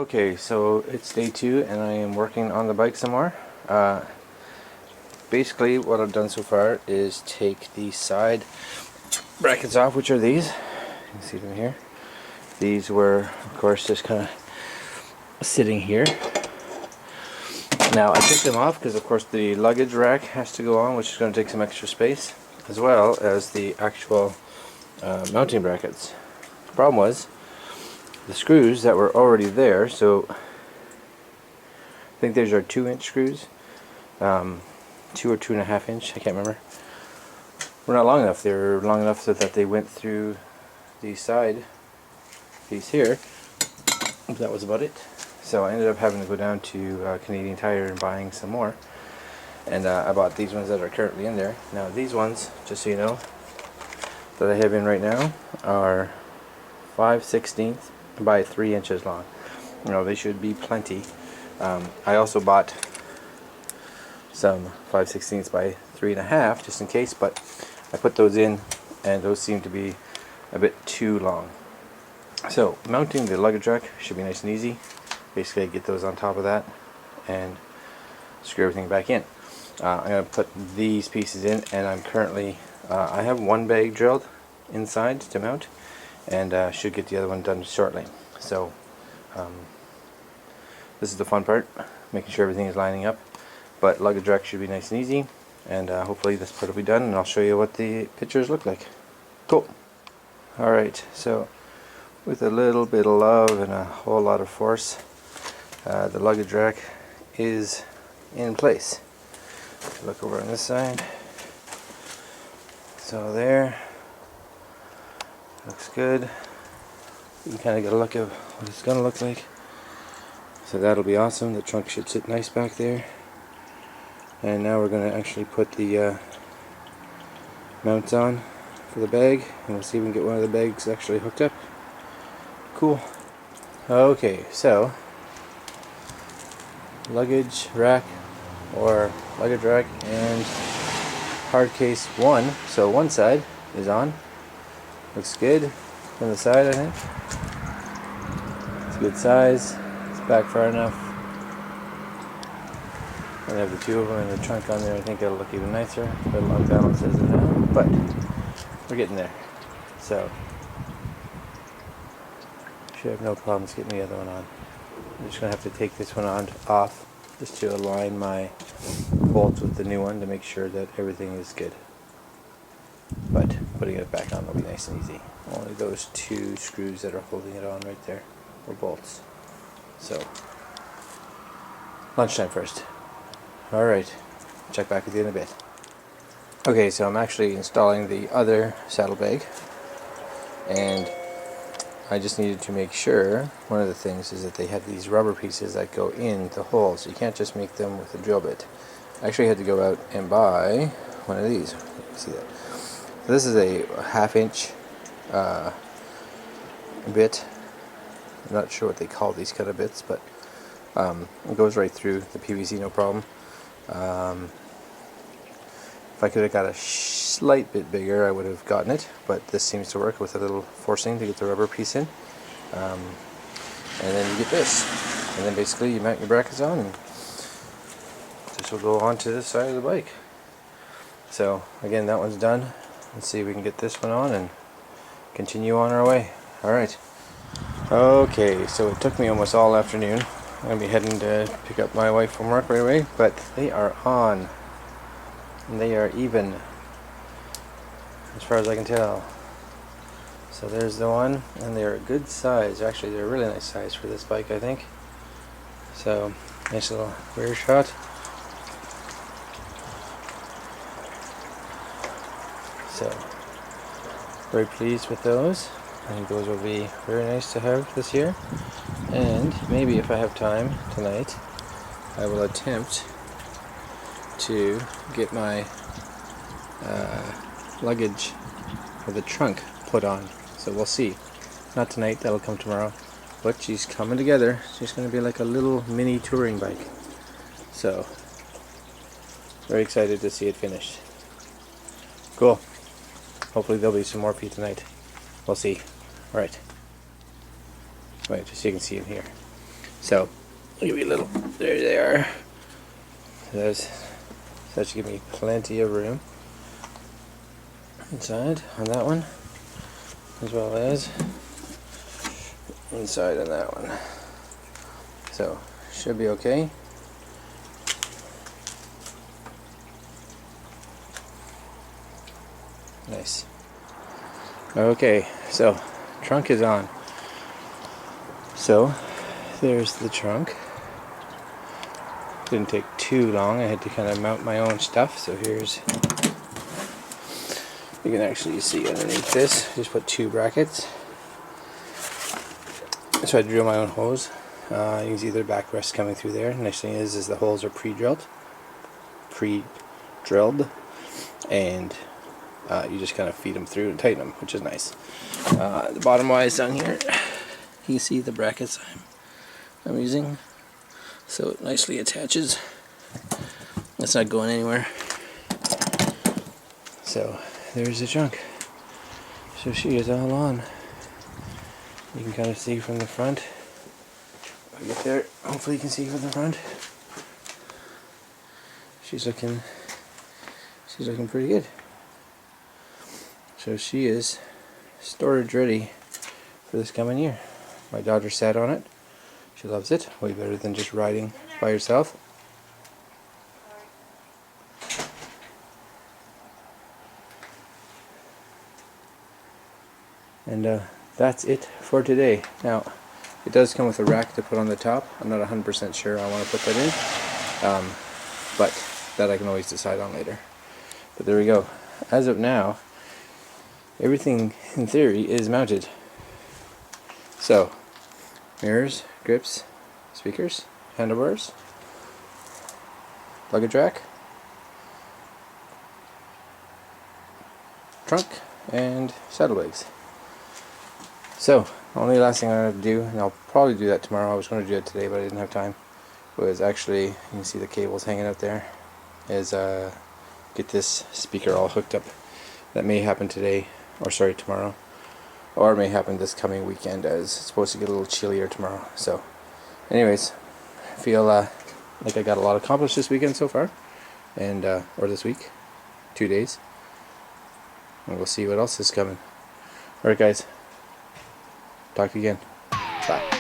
Okay, so it's day 2 and I am working on the bike some more. Basically what I've done so far is take the side brackets off, which are these. You can see them here. These were, of course, just kind of sitting here. Now I took them off because, of course, the luggage rack has to go on, which is going to take some extra space, as well as the actual mounting brackets. The problem was the screws that were already there, so I think these are 2-inch screws, 2 or 2.5 inch, I can't remember. Were not long enough. They were long enough so that they went through the side piece here. That was about it. So I ended up having to go down to Canadian Tire and buying some more. And I bought these ones that are currently in there. Now these ones, just so you know, that I have in right now are 5/16 by 3 inches long. You know, they should be plenty. I also bought some 5/16 by 3.5 just in case, but I put those in and those seem to be a bit too long. So mounting the luggage rack should be nice and easy. Basically get those on top of that and screw everything back in. I'm going to put these pieces in, and I'm currently I have one bag drilled inside to mount, and should get the other one done shortly. So this is the fun part, making sure everything is lining up. But luggage rack should be nice and easy, and hopefully this part will be done, and I'll show you what the pictures look like. Cool. Alright, so with a little bit of love and a whole lot of force, the luggage rack is in place. Look over on this side. So there, looks good. You can kind of get a look at what it's going to look like. So that'll be awesome. The trunk should sit nice back there. And now we're going to actually put the mounts on for the bag, and we'll see if we can get one of the bags actually hooked up. Cool. Okay, so luggage rack, or luggage rack and hard case 1. So one side is on. Looks good. From the side, I think. It's a good size. It's back far enough. I have the two of them and the trunk on there. I think it'll look even nicer. Put a lot of balances in now, but we're getting there. So should have no problems getting the other one on. I'm just going to have to take this one off just to align my bolts with the new one to make sure that everything is good. But putting it back on will be nice and easy. Only those 2 screws that are holding it on right there are bolts. So lunchtime first. Alright, check back with you in a bit. Okay, so I'm actually installing the other saddlebag, and I just needed to make sure, one of the things is that they have these rubber pieces that go in the holes. You can't just make them with a drill bit. I actually had to go out and buy one of these. You can see that. So this is a 1/2 inch bit. I'm not sure what they call these kind of bits, but it goes right through the PVC, no problem. If I could have got a slight bit bigger, I would have gotten it, but this seems to work with a little forcing to get the rubber piece in. And then you get this, and then basically you mount your brackets on, and this will go onto this side of the bike. So again, that one's done. Let's see if we can get this one on and continue on our way. Alright. Okay, so it took me almost all afternoon. I'm going to be heading to pick up my wife from work right away, but they are on. And they are even, as far as I can tell. So there's the one, and they're a good size. Actually, they're a really nice size for this bike, I think. So, nice little rear shot. So, very pleased with those. I think those will be very nice to have this year. And maybe if I have time tonight, I will attempt to get my luggage or the trunk put on. So we'll see. Not tonight, that'll come tomorrow. But she's coming together. She's going to be like a little mini touring bike. So, very excited to see it finished. Cool. Hopefully there'll be some more feet tonight. We'll see. Alright. Wait, just so you can see in here. So I'll give you a little, there they are. That should give me plenty of room inside on that one, as well as inside on that one. So should be okay. Nice. Okay, so trunk is on. So there's the trunk. Didn't take too long. I had to kind of mount my own stuff. So here's, you can actually see underneath this, just put 2 brackets. So I drill my own hose. You can see the backrest coming through there. Next thing is the holes are pre-drilled, and you just kind of feed them through and tighten them, which is nice. The bottom wise down here, you can see the brackets I'm using, so it nicely attaches. It's not going anywhere. So there's the trunk. So she is all on. You can kind of see from the front. If I get there, hopefully you can see from the front. She's looking pretty good. So she is storage ready for this coming year. My daughter sat on it. She loves it. Way better than just riding by herself. And that's it for today. Now, it does come with a rack to put on the top. I'm not 100% sure I want to put that in, but that I can always decide on later. But there we go. As of now, everything in theory is mounted. So, mirrors, grips, speakers, handlebars, luggage rack, trunk, and saddlebags. So, the only last thing I have to do, and I'll probably do that tomorrow, I was going to do it today but I didn't have time, was actually, you can see the cables hanging out there, is get this speaker all hooked up. That may happen today, or sorry, tomorrow, or it may happen this coming weekend, as it's supposed to get a little chillier tomorrow. So anyways, I feel like I got a lot accomplished this weekend so far, and or this week, 2 days, and we'll see what else is coming. Alright guys, talk to you again. Bye.